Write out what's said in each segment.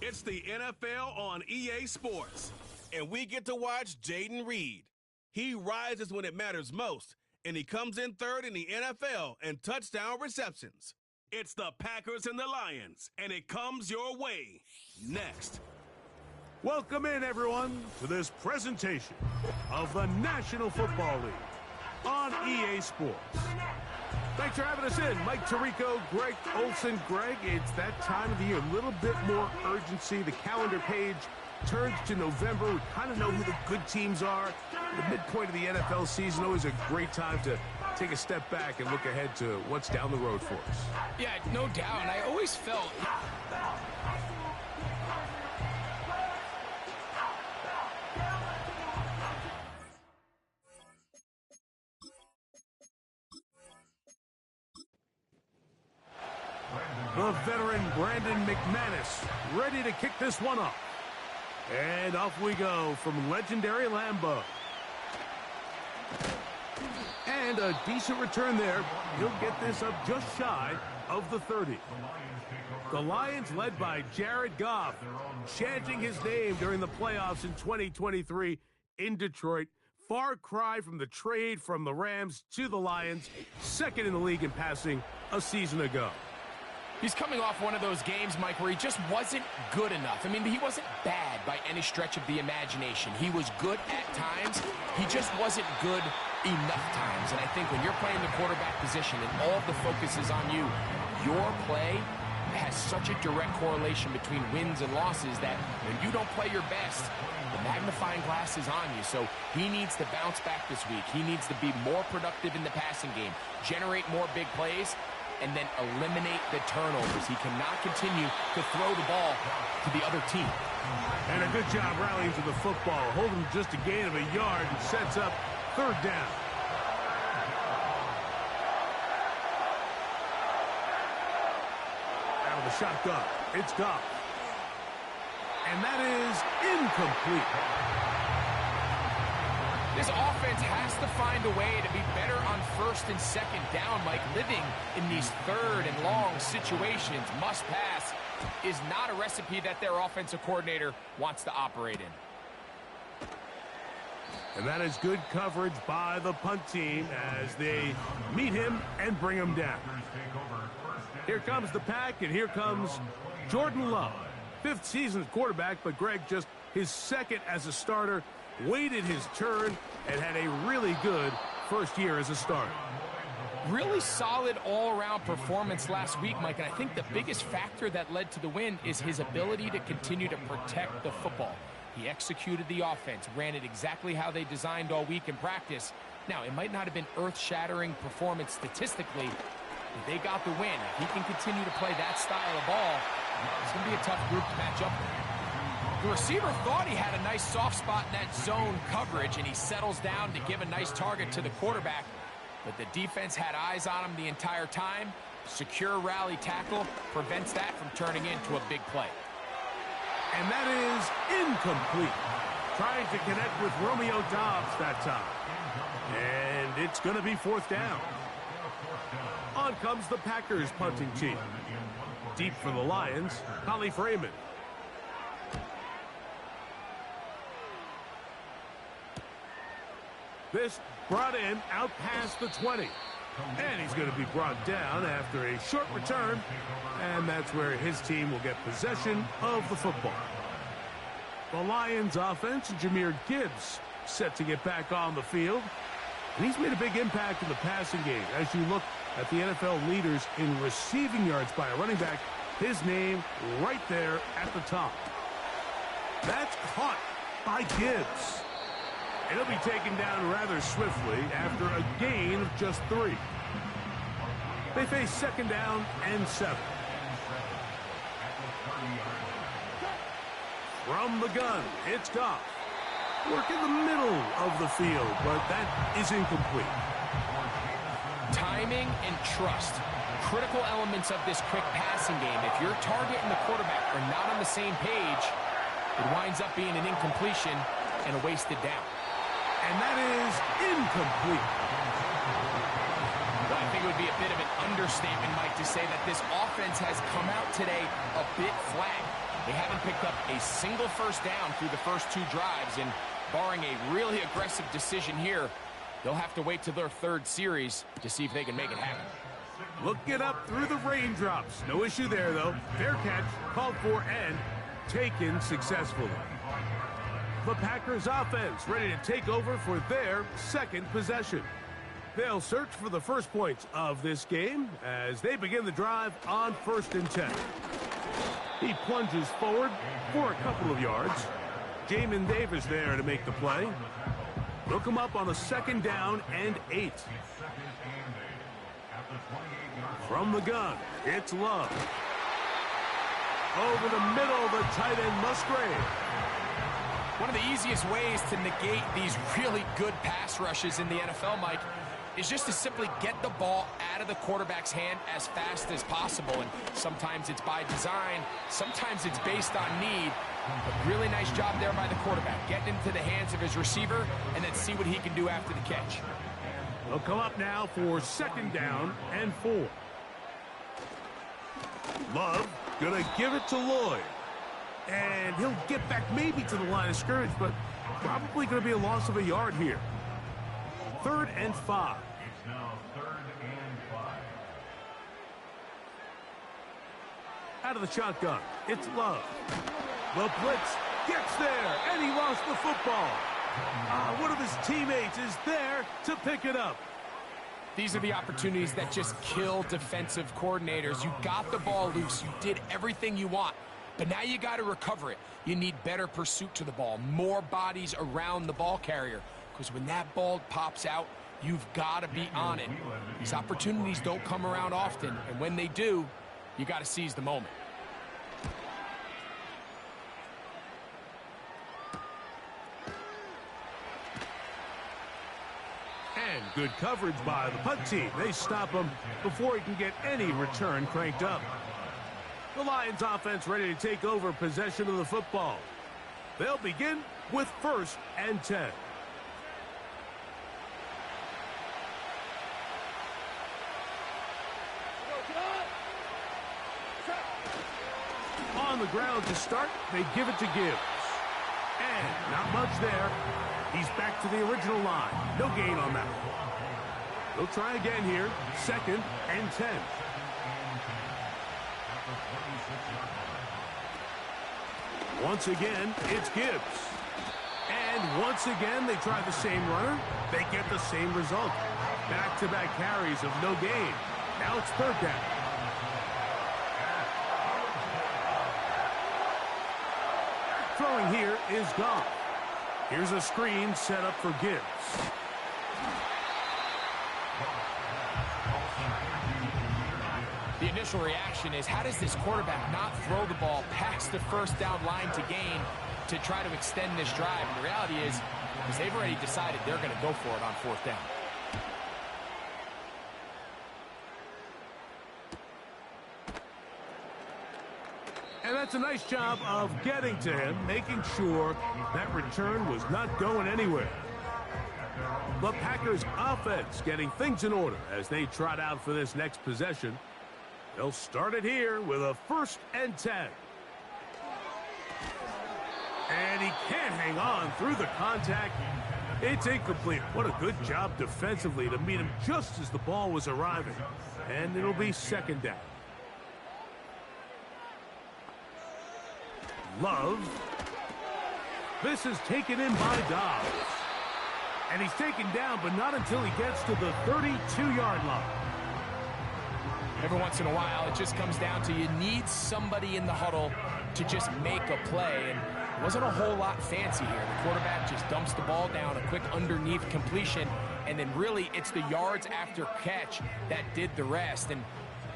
It's the NFL on EA Sports, and we get to watch Jaden Reed. He rises when it matters most, and he comes in third in the NFL in touchdown receptions. It's the Packers and the Lions, and it comes your way next. Welcome in, everyone, to this presentation of the National Football League on EA Sports. Thanks for having us in. Mike Tirico, Greg Olson. Greg, it's that time of the year. A little bit more urgency. The calendar page turns to November. We kind of know who the good teams are. The midpoint of the NFL season, always a great time to take a step back and look ahead to what's down the road for us. Yeah, no doubt. And I always felt... The veteran Brandon McManus ready to kick this one off. And off we go from legendary Lambeau. And a decent return there. He'll get this up just shy of the 30. The Lions led by Jared Goff, chanting his name during the playoffs in 2023 in Detroit. Far cry from the trade from the Rams to the Lions, second in the league in passing a season ago. He's coming off one of those games, Mike, where he just wasn't good enough. I mean, he wasn't bad by any stretch of the imagination. He was good at times. He just wasn't good enough times. And I think when you're playing the quarterback position and all of the focus is on you, your play has such a direct correlation between wins and losses that when you don't play your best, the magnifying glass is on you. So he needs to bounce back this week. He needs to be more productive in the passing game, generate more big plays, and then eliminate the turnovers. He cannot continue to throw the ball to the other team. And a good job rallying to the football, holding just a gain of a yard and sets up third down. Out of the shotgun, it's Goff. And that is incomplete. This offense has to find a way to be better on first and second down, Mike. Living in these third and long situations, must pass, is not a recipe that their offensive coordinator wants to operate in. And that is good coverage by the punt team as they meet him and bring him down. Here comes the pack, and here comes Jordan Love. Fifth season as quarterback, but Greg just his second as a starter. Waited his turn and had a really good first year as a starter. Really solid all-around performance last week, Mike, and I think the biggest factor that led to the win is his ability to continue to protect the football. He executed the offense, ran it exactly how they designed all week in practice. Now, it might not have been earth-shattering performance statistically, but they got the win. If he can continue to play that style of ball, it's going to be a tough group to match up with. The receiver thought he had a nice soft spot in that zone coverage, and he settles down to give a nice target to the quarterback. But the defense had eyes on him the entire time. Secure rally tackle prevents that from turning into a big play. And that is incomplete. Trying to connect with Romeo Doubs that time. And it's going to be fourth down. On comes the Packers punting team. Deep for the Lions, Holly Freeman. This brought in out past the 20. And he's going to be brought down after a short return. And that's where his team will get possession of the football. The Lions offense, Jahmyr Gibbs, set to get back on the field. And he's made a big impact in the passing game. As you look at the NFL leaders in receiving yards by a running back, his name right there at the top. That's caught by Gibbs. And he'll be taken down rather swiftly after a gain of just 3. They face second down and 7. From the gun, it's Goff. Work in the middle of the field, but that is incomplete. Timing and trust, critical elements of this quick passing game. If your target and the quarterback are not on the same page, it winds up being an incompletion and a wasted down. And that is incomplete. Well, I think think it would be a bit of an understatement, Mike, to say that this offense has come out today a bit flat. They haven't picked up a single first down through the first 2 drives, and barring a really aggressive decision here, they'll have to wait to their 3rd series to see if they can make it happen. Looking up through the raindrops. No issue there, though. Fair catch, called for, and taken successfully. The Packers offense ready to take over for their 2nd possession. They'll search for the first points of this game as they begin the drive on 1st and 10. He plunges forward for a couple of yards. Jamin Davis there to make the play. Look him up on a 2nd down and 8. From the gun, it's Love. Over the middle, the tight end Musgrave. One of the easiest ways to negate these really good pass rushes in the NFL, Mike, is just to simply get the ball out of the quarterback's hand as fast as possible. And sometimes it's by design, sometimes it's based on need. But really nice job there by the quarterback, getting into the hands of his receiver and then see what he can do after the catch. They'll come up now for 2nd down and 4. Love gonna give it to Lloyd. And he'll get back maybe to the line of scrimmage, but probably going to be a loss of a yard here. 3rd and 5. It's now 3rd and 5. Out of the shotgun, it's Love. The blitz gets there, and he lost the football. One of his teammates is there to pick it up. These are the opportunities that just kill defensive coordinators. You got the ball loose. You did everything you want. But now you got to recover it. You need better pursuit to the ball, more bodies around the ball carrier. Because when that ball pops out, you've got to be on it. These opportunities don't come around often, and when they do, you got to seize the moment. And good coverage by the punt team. They stop him before he can get any return cranked up. The Lions offense ready to take over possession of the football. They'll begin with 1st and 10. On the ground to start, they give it to Gibbs. And not much there. He's back to the original line. No gain on that. They'll try again here. 2nd and 10. Once again, it's Gibbs. And once again, they try the same runner. They get the same result. Back-to-back carries of no gain. Now it's 3rd down. Throwing here is Goff. Here's a screen set up for Gibbs. The initial reaction is, how does this quarterback not throw the ball past the 1st down line to gain to try to extend this drive? And the reality is they've already decided they're going to go for it on 4th down. And that's a nice job of getting to him, making sure that return was not going anywhere. The Packers offense getting things in order as they trot out for this next possession. They'll start it here with a 1st and 10. And he can't hang on through the contact. It's incomplete. What a good job defensively to meet him just as the ball was arriving. And it'll be 2nd down. Love. This is taken in by Dobbs. And he's taken down, but not until he gets to the 32-yard line. Every once in a while, it just comes down to you need somebody in the huddle to just make a play. And it wasn't a whole lot fancy here. The quarterback just dumps the ball down, a quick underneath completion, and then really it's the yards after catch that did the rest. And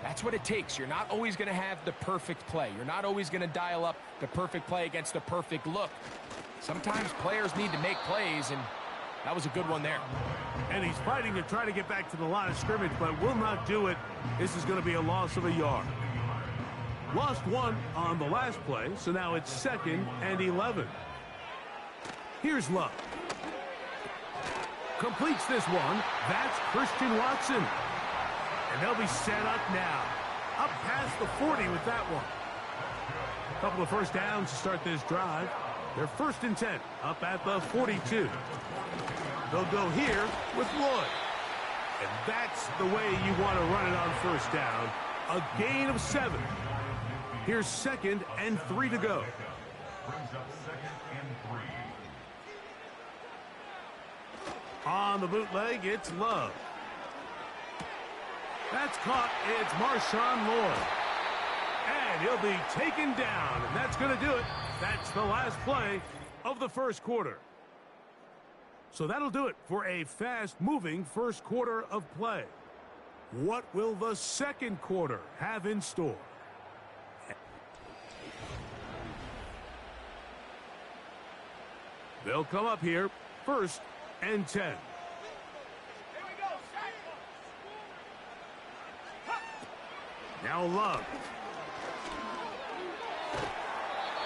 that's what it takes. You're not always going to have the perfect play. You're not always going to dial up the perfect play against the perfect look. Sometimes players need to make plays, and that was a good one there. And he's fighting to try to get back to the line of scrimmage, but will not do it. This is going to be a loss of a yard. Lost 1 on the last play, so now it's 2nd and 11. Here's Love. Completes this one. That's Christian Watson. And they'll be set up now. Up past the 40 with that one. A couple of first downs to start this drive. They're 1st and 10, up at the 42. They'll go here with Lloyd. And that's the way you want to run it on first down. A gain of 7. Here's 2nd and 3 to go. Brings up 2nd and 3. On the bootleg, it's Love. That's caught. It's Marshawn Lloyd. And he'll be taken down, and that's going to do it. That's the last play of the first quarter. So that'll do it for a fast-moving first quarter of play. What will the second quarter have in store? They'll come up here, 1st and 10. Now Love.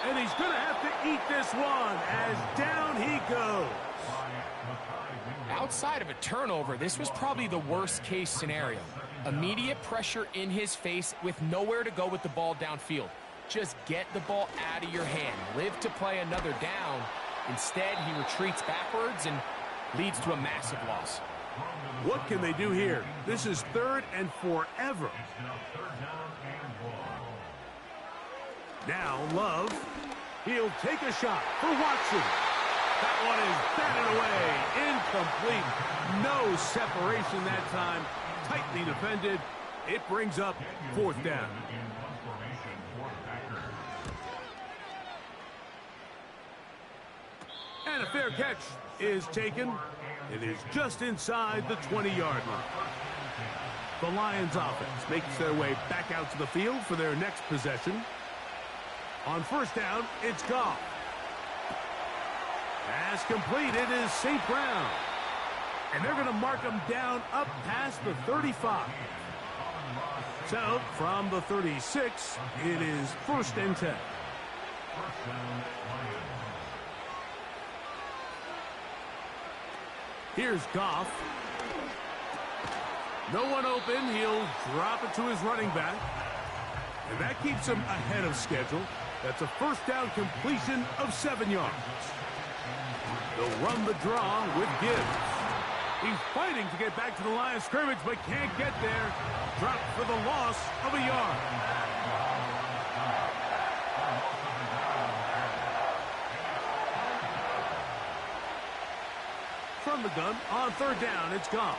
And he's going to have to eat this one as down he goes. Outside of a turnover, this was probably the worst-case scenario. Immediate pressure in his face with nowhere to go with the ball downfield. Just get the ball out of your hand. Live to play another down. Instead, he retreats backwards and leads to a massive loss. What can they do here? This is 3rd and forever. Now Love. He'll take a shot for Watson. That one is batted away. Incomplete. No separation that time. Tightly defended. It brings up 4th down. And a fair catch is taken. It is just inside the 20-yard line. The Lions offense makes their way back out to the field for their next possession. On first down, it's Goff. Pass complete. It is St. Brown. And they're going to mark him down up past the 35. So, from the 36, it is 1st and 10. Here's Goff. No one open. He'll drop it to his running back. And that keeps him ahead of schedule. That's a first down completion of 7 yards. They'll run the draw with Gibbs. He's fighting to get back to the line of scrimmage, but can't get there. Dropped for the loss of a yard. From the gun, on 3rd down, it's Goff.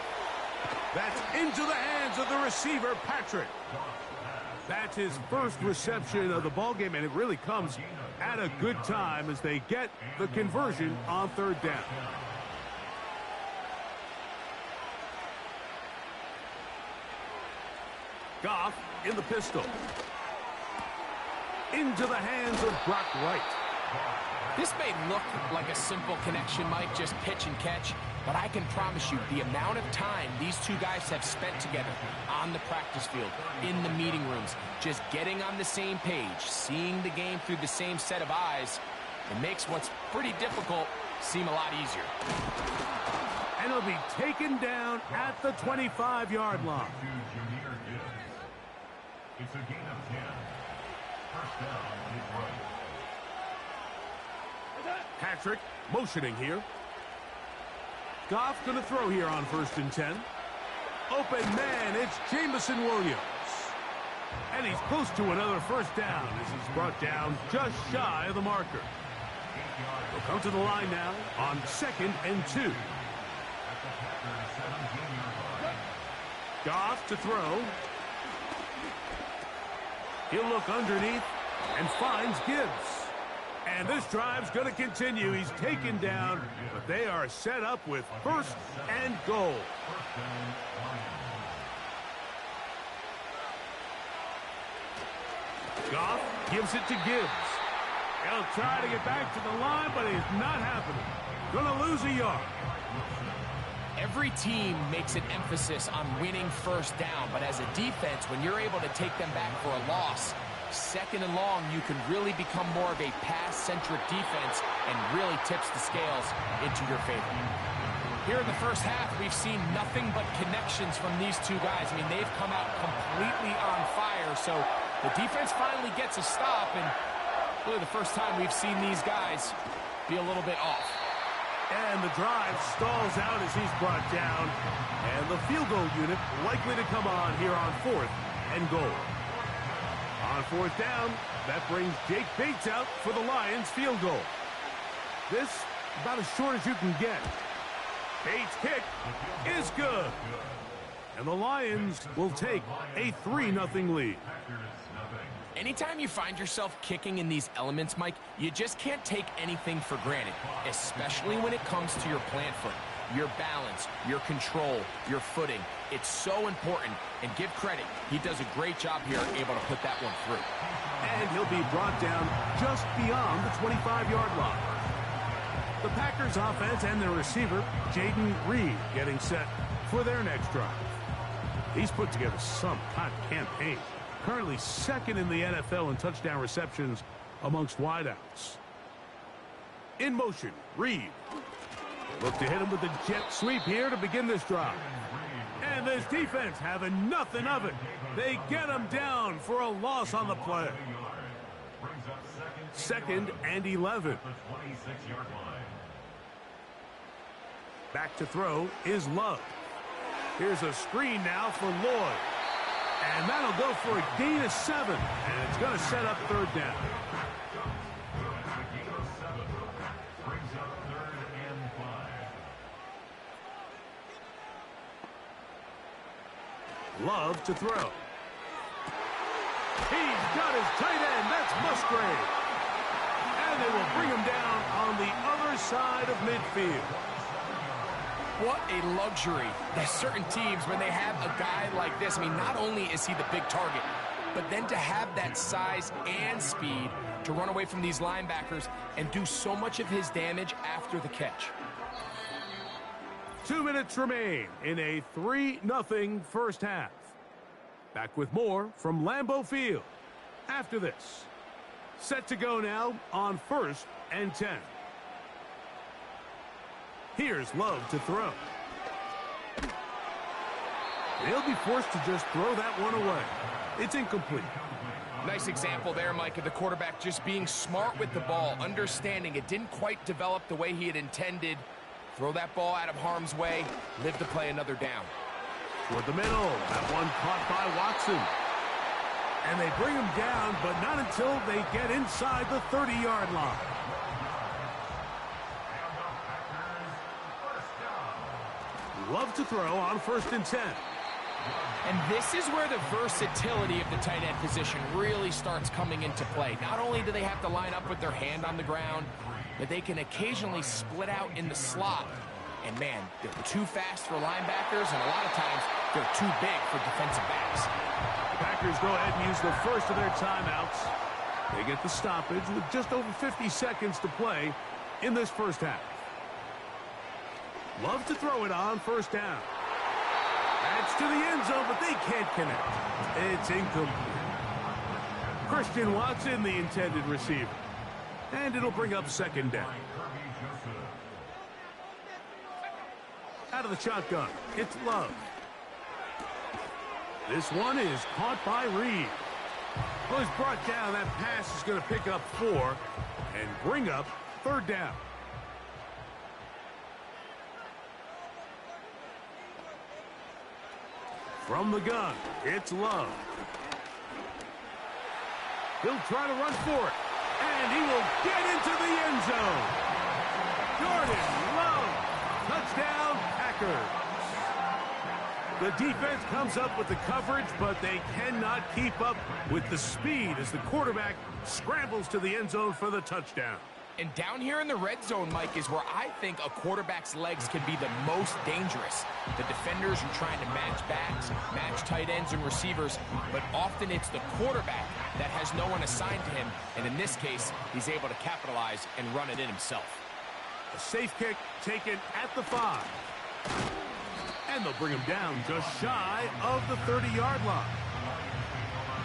That's into the hands of the receiver, Patrick. That's his first reception of the ballgame, and it really comes at a good time as they get the conversion on 3rd down. Goff in the pistol. Into the hands of Brock Wright. This may look like a simple connection, Mike, just pitch and catch, but I can promise you the amount of time these two guys have spent together on the practice field, in the meeting rooms, just getting on the same page, seeing the game through the same set of eyes, it makes what's pretty difficult seem a lot easier. And he'll be taken down at the 25-yard line. It's a gain of 10. First down is right. Patrick motioning here. Goff going to throw here on 1st and 10. Open man, it's Jamison Williams. And he's close to another first down as he's brought down just shy of the marker. He'll come to the line now on 2nd and 2. Goff to throw. He'll look underneath and finds Gibbs. And this drive's going to continue. He's taken down, but they are set up with 1st and goal. Goff gives it to Gibbs. He'll try to get back to the line, but it's not happening. Going to lose a yard. Every team makes an emphasis on winning first down, but as a defense, when you're able to take them back for a loss, 2nd and long, you can really become more of a pass-centric defense and really tips the scales into your favor. Here in the first half, we've seen nothing but connections from these two guys. I mean, they've come out completely on fire, so the defense finally gets a stop, and really the first time we've seen these guys be a little bit off. And the drive stalls out as he's brought down, and the field goal unit likely to come on here on 4th and goal. On 4th down, that brings Jake Bates out for the Lions field goal. This about as short as you can get. Bates' kick is good. And the Lions will take a 3-0 lead. Anytime you find yourself kicking in these elements, Mike, you just can't take anything for granted, especially when it comes to your plant foot, your balance, your control, your footing. It's so important, and give credit. He does a great job here, able to put that one through. And he'll be brought down just beyond the 25-yard line. The Packers offense and their receiver, Jaden Reed, getting set for their next drive. He's put together some hot campaign. Currently second in the NFL in touchdown receptions amongst wideouts. In motion, Reed. Look to hit him with the jet sweep here to begin this drive. And this defense having nothing of it. They get him down for a loss on the play. 2nd and 11. Back to throw is Love. Here's a screen now for Lloyd. And that'll go for a gain of 7. And it's going to set up 3rd down. Love to throw. He's got his tight end. That's Musgrave. And they will bring him down on the other side of midfield. What a luxury that certain teams, when they have a guy like this, I mean, not only is he the big target, but then to have that size and speed to run away from these linebackers and do so much of his damage after the catch. 2 minutes remain in a 3-0 first half. Back with more from Lambeau Field after this. Set to go now on 1st and 10. Here's Love to throw. He'll be forced to just throw that one away. It's incomplete. Nice example there, Mike, of the quarterback just being smart with the ball, understanding it didn't quite develop the way he had intended. Throw that ball out of harm's way, live to play another down. Toward the middle, that one caught by Watson. And they bring him down, but not until they get inside the 30-yard line. Love to throw on 1st and 10. And this is where the versatility of the tight end position really starts coming into play. Not only do they have to line up with their hand on the ground, but they can occasionally split out in the slot. And man, they're too fast for linebackers, and a lot of times they're too big for defensive backs. The Packers go ahead and use the first of their timeouts. They get the stoppage with just over 50 seconds to play in this first half. Love to throw it on 1st down. That's to the end zone, but they can't connect. It's incomplete. Christian Watson, the intended receiver. And it'll bring up 2nd down. Out of the shotgun, it's Love. This one is caught by Reed. Well, he's brought down. That pass is going to pick up 4 and bring up 3rd down. From the gun, it's Love. He'll try to run for it, and he will get into the end zone. Jordan Love, touchdown, Packers. The defense comes up with the coverage, but they cannot keep up with the speed as the quarterback scrambles to the end zone for the touchdown. And down here in the red zone, Mike, is where I think a quarterback's legs can be the most dangerous. The defenders are trying to match backs, match tight ends and receivers, but often it's the quarterback that has no one assigned to him, and in this case, he's able to capitalize and run it in himself. A safe kick taken at the 5. And they'll bring him down just shy of the 30-yard line.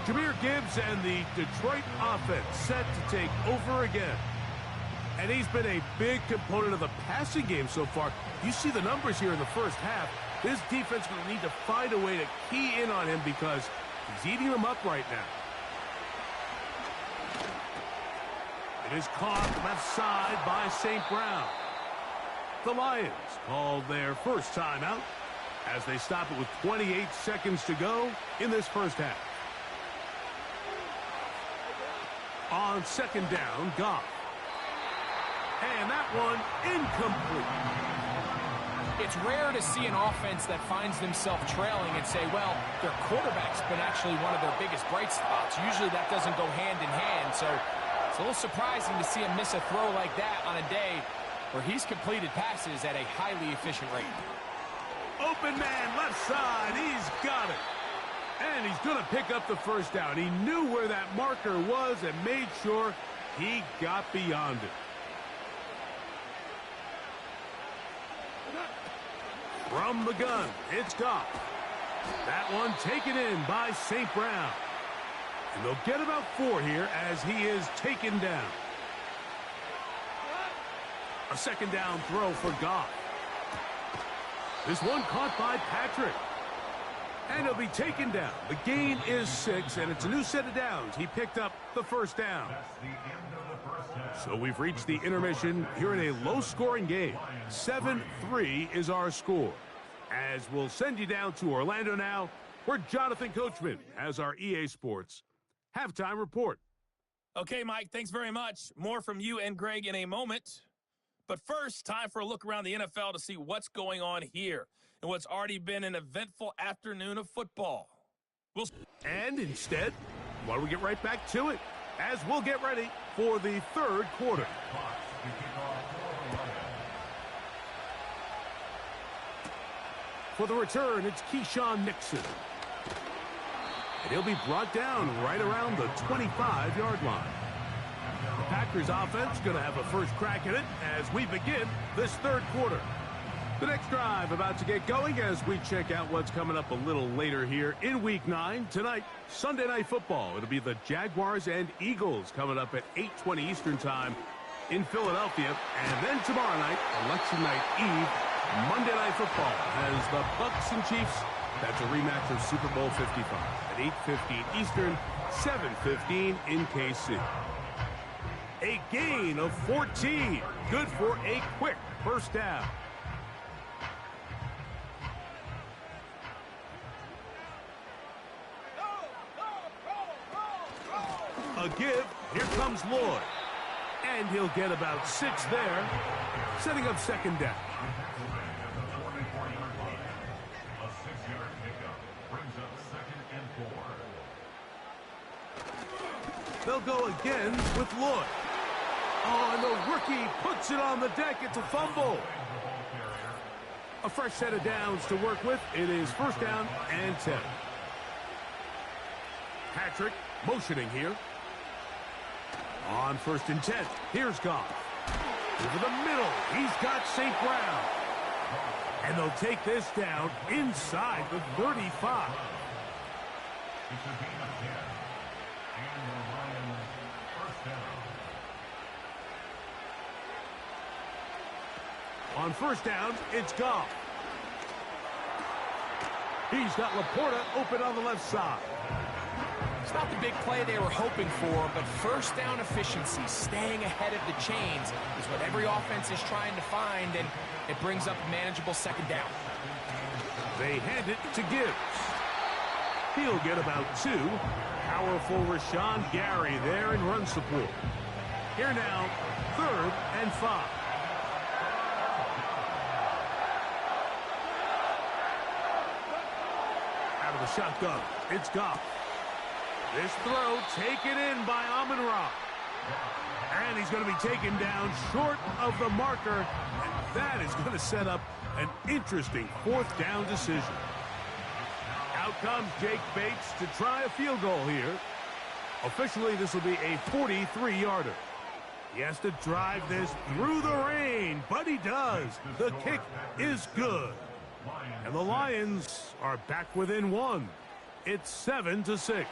Jahmyr Gibbs and the Detroit offense set to take over again. And he's been a big component of the passing game so far. You see the numbers here in the first half. This defense will need to find a way to key in on him because he's eating them up right now. It is caught left side by St. Brown. The Lions called their first timeout as they stop it with 28 seconds to go in this first half. On second down, Goff. And that one incomplete. It's rare to see an offense that finds themselves trailing and say, well, their quarterback's been actually one of their biggest bright spots. Usually that doesn't go hand in hand, so it's a little surprising to see him miss a throw like that on a day where he's completed passes at a highly efficient rate. Open man, left side, he's got it. And he's going to pick up the first down. He knew where that marker was and made sure he got beyond it. From the gun, it's Goff. That one taken in by St. Brown. And they'll get about 4 here as he is taken down. A second down throw for Goff. This one caught by Patrick. And he'll be taken down. The gain is 6, and it's a new set of downs. He picked up the first down. So we've reached the intermission here in a low-scoring game. 7-3 is our score. As we'll send you down to Orlando now, where Jonathan Coachman has our EA Sports halftime report. Okay, Mike, thanks very much. More from you and Greg in a moment. But first, time for a look around the NFL to see what's going on here and what's already been an eventful afternoon of football. And instead, why don't we get right back to it as we'll get ready for the third quarter. For the return, it's Keyshawn Nixon. And he'll be brought down right around the 25-yard line. The Packers offense going to have a first crack at it as we begin this third quarter. The next drive about to get going as we check out what's coming up a little later here in Week 9. Tonight, Sunday Night Football. It'll be the Jaguars and Eagles coming up at 8:20 Eastern Time in Philadelphia. And then tomorrow night, Election Night Eve, Monday Night Football has the Bucs and Chiefs. That's a rematch of Super Bowl 55 at 8:15 Eastern, 7:15 in KC. A gain of 14. Good for a quick first down. A give. Here comes Lloyd. And he'll get about 6 there, setting up second down. They'll go again with Lloyd. Oh, and the rookie puts it on the deck. It's a fumble. A fresh set of downs to work with. It is first down and 10. Patrick motioning here. On 1st and 10, here's Goff. Over the middle, he's got St. Brown. And they'll take this down inside the 35. On first down, it's Goff. He's got Laporta open on the left side. It's not the big play they were hoping for, but first down efficiency, staying ahead of the chains, is what every offense is trying to find, and it brings up a manageable second down. They hand it to Gibbs. He'll get about 2. Powerful Rashawn Gary there in run support. Here now, 3rd and 5. Out of the shotgun, it's Goff. This throw taken in by Amon-Ra. And he's going to be taken down short of the marker. And that is going to set up an interesting 4th down decision. Out comes Jake Bates to try a field goal here. Officially, this will be a 43-yarder. He has to drive this through the rain, but he does. The kick is good. And the Lions are back within 1. It's 7-6.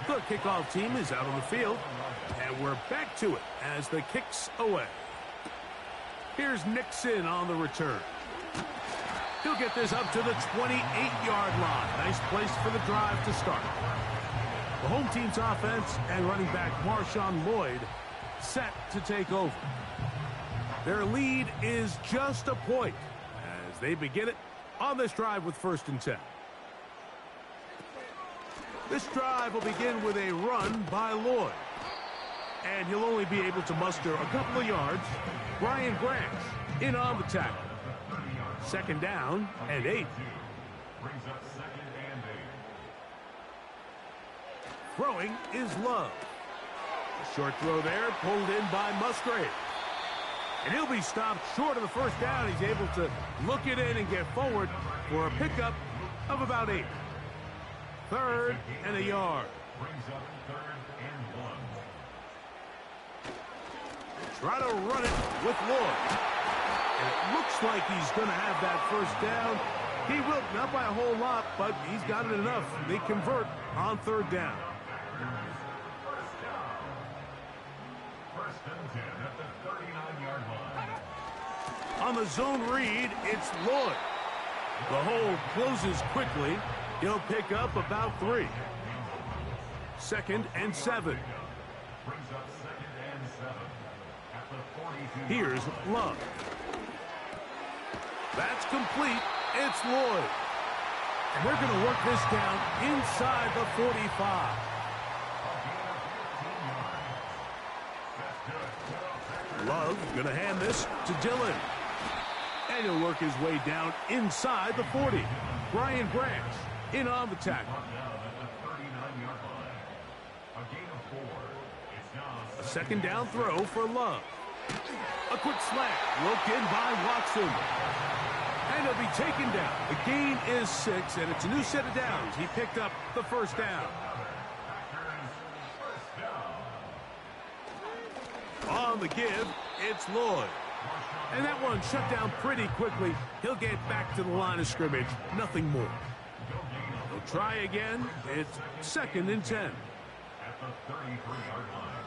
The kickoff team is out on the field And we're back to it as the kick's away. Here's Nixon on the return. He'll get this up to the 28-yard line. Nice place for the drive to start. The home team's offense and running back Marshawn Lloyd set to take over. Their lead is just a point as they begin it on this drive with 1st and 10. This drive will begin with a run by Lloyd. And he'll only be able to muster a couple of yards. Brian Branch in on the tackle. 2nd down and 8. Brings up 2nd and 8. Throwing is Love. A short throw there, pulled in by Musgrave. And he'll be stopped short of the 1st down. He's able to look it in and get forward for a pickup of about 8. 3rd and a yard. Brings up 3rd and 1. Try to run it with Lloyd. And it looks like he's going to have that 1st down. He will, not by a whole lot, but he's got it enough. They convert on 3rd down. 1st and 10 at the 39-yard line. On the zone read, it's Lloyd. The hole closes quickly. He'll pick up about 3. 2nd and 7. Brings up 2nd and 7 at the 42. Here's Love. That's complete. It's Lloyd. And they're going to work this down inside the 45. Love going to hand this to Dillon. And he'll work his way down inside the 40. Brian Branch in on the tackle. A 2nd down throw for Love. A quick slant. Looked in by Watson. And he'll be taken down. The gain is 6, and it's a new set of downs. He picked up the 1st down. On the give, it's Lloyd. And that one shut down pretty quickly. He'll get back to the line of scrimmage. Nothing more. He'll try again. It's 2nd and 10. At the 33-yard line.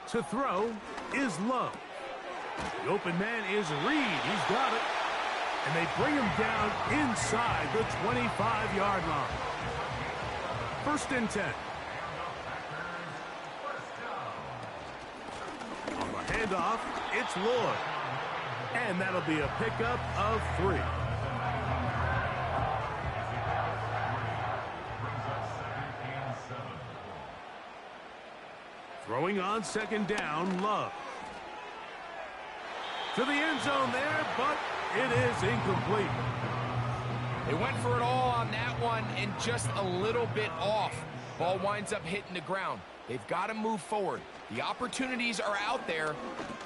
To throw is Love. The open man is Reed. He's got it. And they bring him down inside the 25-yard line. 1st and 10. On the handoff, it's Lloyd. And that'll be a pickup of 3. Throwing on 2nd down, Love. To the end zone there, but it is incomplete. They went for it all on that one and just a little bit off. Ball winds up hitting the ground. They've got to move forward. The opportunities are out there.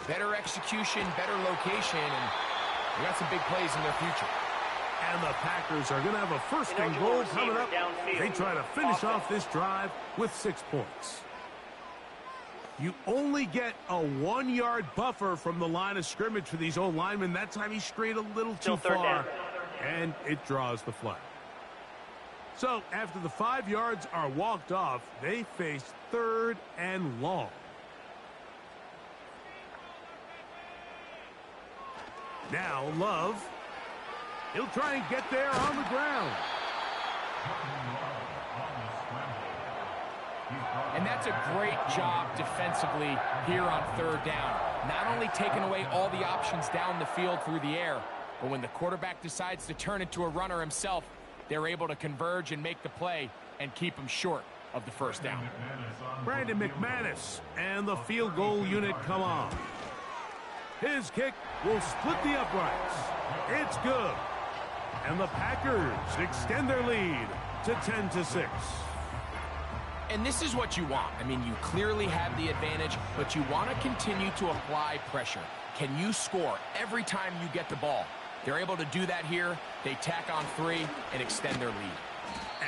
Better execution, better location, and they got some big plays in their future. And the Packers are going to have a 1st and goal coming up. They try to finish off this drive with 6 points. You only get a 1-yard buffer from the line of scrimmage for these old linemen. That time he strayed a little too far, and it draws the flag. So after the 5 yards are walked off, they face 3rd and long. Now Love. He'll try and get there on the ground. And that's a great job defensively here on 3rd down. Not only taking away all the options down the field through the air, but when the quarterback decides to turn into a runner himself, they're able to converge and make the play and keep him short of the 1st down. Brandon McManus and the field goal unit come on. His kick will split the uprights. It's good. And the Packers extend their lead to 10-6. And this is what you want. I mean, you clearly have the advantage, but you want to continue to apply pressure. Can you score every time you get the ball? They're able to do that here. They tack on 3 and extend their lead.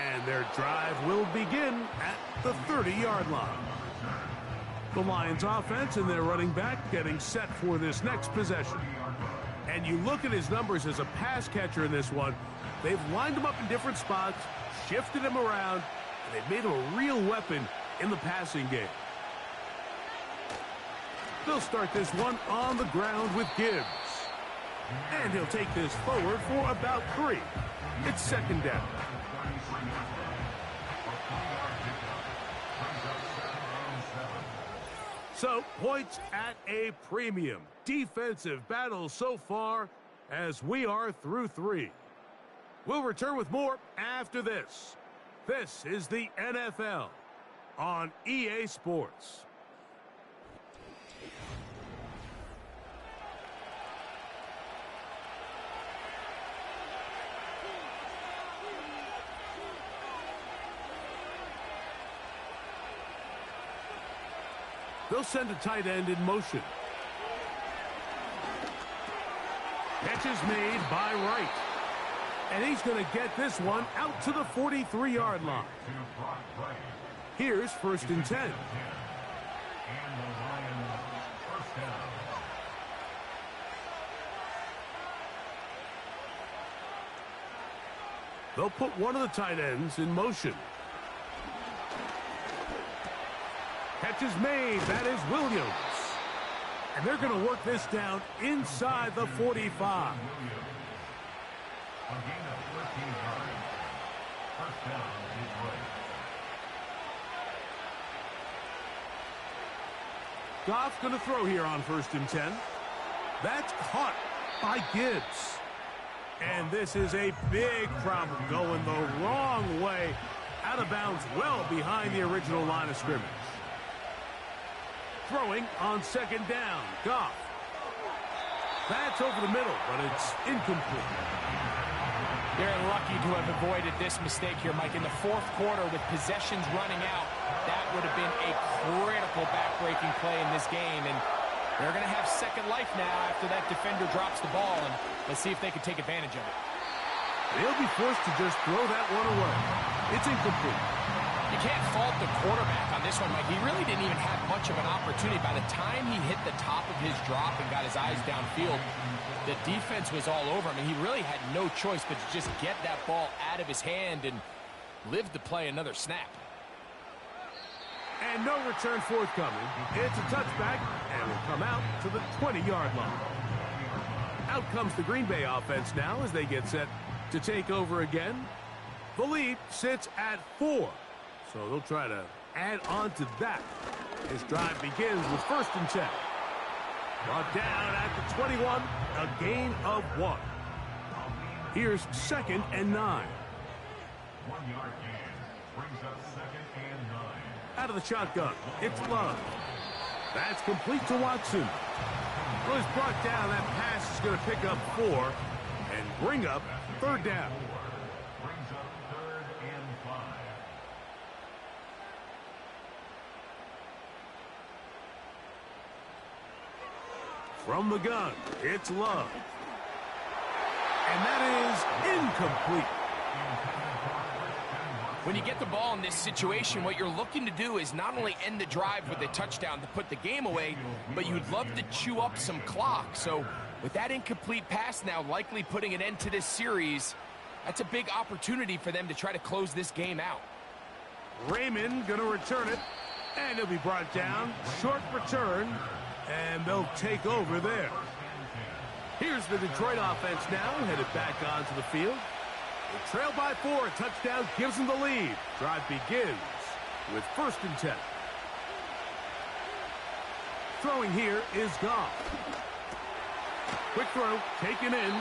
And their drive will begin at the 30-yard line. The Lions offense and their running back getting set for this next possession. And you look at his numbers as a pass catcher in this one. They've lined him up in different spots, shifted him around, and they've made him a real weapon in the passing game. They'll start this one on the ground with Gibbs. And he'll take this forward for about 3. It's second down. So, points at a premium. Defensive battle so far as we are through 3. We'll return with more after this. This is the NFL on EA Sports. They'll send a tight end in motion. Catch is made by Wright. And he's going to get this one out to the 43-yard line. Here's 1st and 10. They'll put one of the tight ends in motion. Catch is made. That is Williams. And they're going to work this down inside the 45. Goff's going to throw here on 1st and 10. That's caught by Gibbs. And this is a big problem going the wrong way. Out of bounds well behind the original line of scrimmage. Throwing on 2nd down. Goff. That's over the middle, but it's incomplete. They're lucky to have avoided this mistake here, Mike. In the 4th quarter, with possessions running out, that would have been a critical back-breaking play in this game. And they're going to have second life now after that defender drops the ball. And let's see if they can take advantage of it. They'll be forced to just throw that one away. It's incomplete. You can't fault the quarterback on this one, Mike. He really didn't even have much of an opportunity. By the time he hit the top of his drop and got his eyes downfield, the defense was all over him. And he really had no choice but to just get that ball out of his hand and live to play another snap. And no return forthcoming. It's a touchback, and will come out to the 20-yard line. Out comes the Green Bay offense now as they get set to take over again. The lead sits at 4. So they'll try to add on to that. This drive begins with 1st and 10. Brought down at the 21, a gain of 1. Here's 2nd and 9. 1-yard gain brings up 2nd and 9. Out of the shotgun, it's Love. That's complete to Watson. Well, he's brought down. That pass is going to pick up 4 and bring up 3rd down. Brings up 3rd and 5. From the gun, it's Love. And that is incomplete. When you get the ball in this situation, what you're looking to do is not only end the drive with a touchdown to put the game away, but you'd love to chew up some clock. So with that incomplete pass now likely putting an end to this series, that's a big opportunity for them to try to close this game out. Raymond going to return it, and he'll be brought down. Short return, and they'll take over there. Here's the Detroit offense now, headed back onto the field. They trail by 4. A touchdown gives them the lead. Drive begins with 1st and 10. Throwing here is Goff. Quick throw, taken in.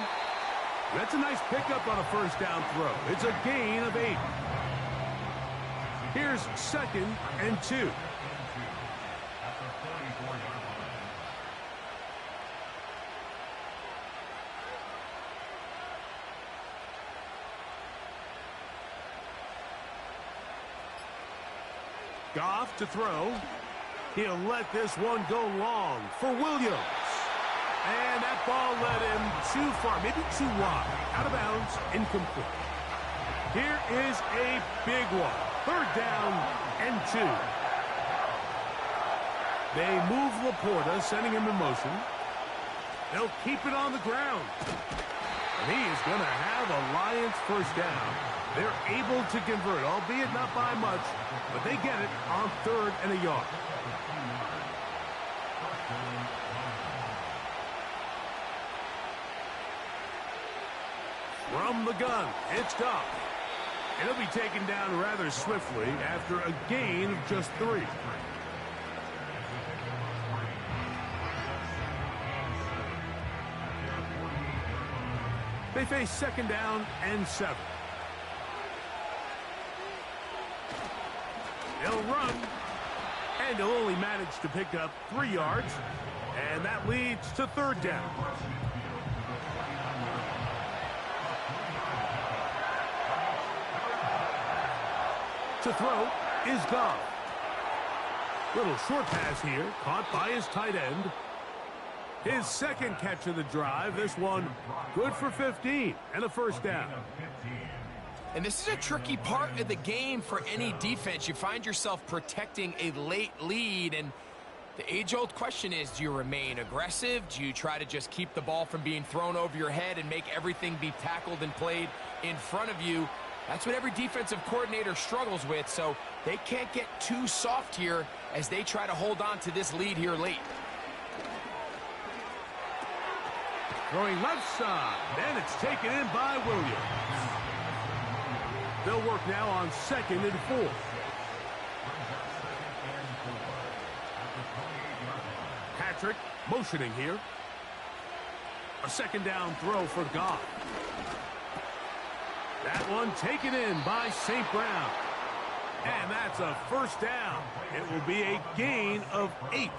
That's a nice pickup on a 1st down throw. It's a gain of 8. Here's 2nd and 2. Goff to throw. He'll let this one go long for Williams. And that ball led him too far, maybe too wide. Out of bounds, incomplete. Here is a big one. 3rd down and 2. They move Laporta, sending him in motion. They'll keep it on the ground. And he is going to have a Lions 1st down. They're able to convert, albeit not by much, but they get it on 3rd and a yard. From the gun, it's Goff. It'll be taken down rather swiftly after a gain of just 3. They face 2nd down and 7. They'll run, and he'll only manage to pick up 3 yards, and that leads to 3rd down. To throw is Goff. Little short pass here, caught by his tight end. His 2nd catch of the drive, this one good for 15 and a 1st down. And this is a tricky part of the game for any defense. You find yourself protecting a late lead, and the age-old question is, do you remain aggressive? Do you try to just keep the ball from being thrown over your head and make everything be tackled and played in front of you? That's what every defensive coordinator struggles with, so they can't get too soft here as they try to hold on to this lead here late. Throwing left side, and it's taken in by Williams. They'll work now on 2nd and 4. Patrick motioning here. A 2nd down throw for Goff. That one taken in by St. Brown. And that's a 1st down. It will be a gain of 8. An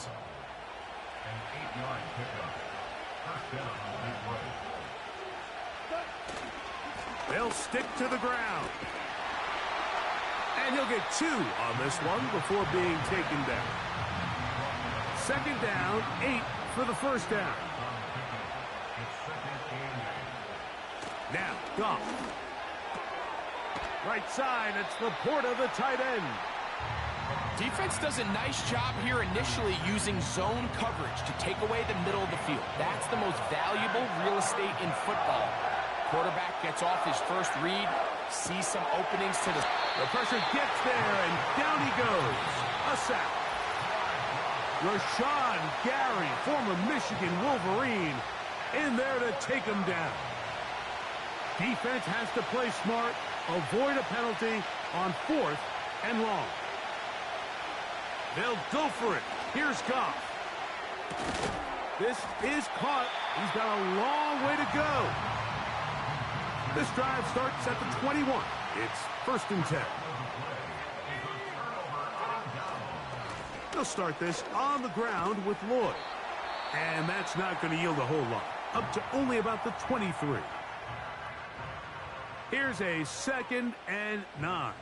8-yard pickup. 1st down on the play. They'll stick to the ground. And he'll get 2 on this one before being taken down. 2nd down, 8 for the 1st down. Now, Goff. Right side, it's Laporta, the tight end. Defense does a nice job here initially using zone coverage to take away the middle of the field. That's the most valuable real estate in football. Quarterback gets off his first read, sees some openings to the... The pressure gets there, and down he goes. A sack. Rashawn Gary, former Michigan Wolverine, in there to take him down. Defense has to play smart, avoid a penalty on 4th and long. They'll go for it. Here's Goff. This is caught. He's got a long way to go. This drive starts at the 21. It's 1st and 10. They'll start this on the ground with Lloyd. And that's not going to yield a whole lot. Up to only about the 23. Here's a 2nd and 9.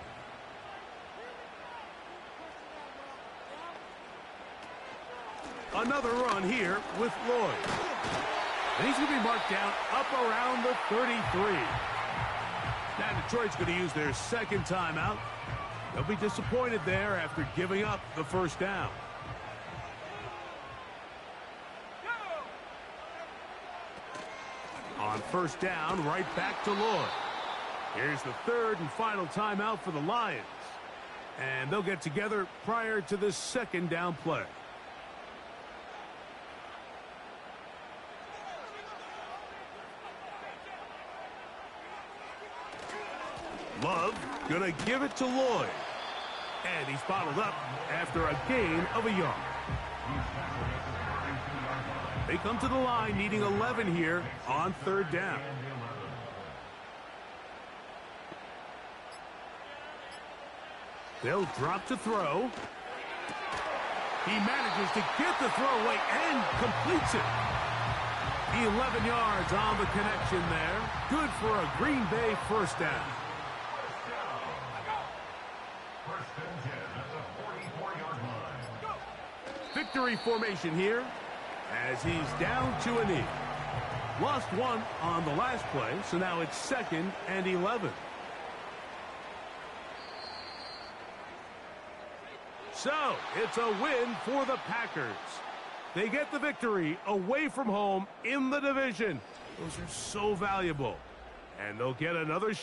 Another run here with Lloyd. And he's going to be marked down up around the 33. Now Detroit's going to use their 2nd timeout. They'll be disappointed there after giving up the 1st down. On 1st down, right back to Lloyd. Here's the 3rd and final timeout for the Lions. And they'll get together prior to this 2nd down play. Love gonna give it to Lloyd. And he's bottled up after a gain of a yard. They come to the line needing 11 here on 3rd down. They'll drop to throw. He manages to get the throw away and completes it. 11 yards on the connection there. Good for a Green Bay 1st down. Victory formation here as he's down to a knee. Lost 1 on the last play, so now it's 2nd and 11. So, it's a win for the Packers. They get the victory away from home in the division. Those are so valuable. And they'll get another shot.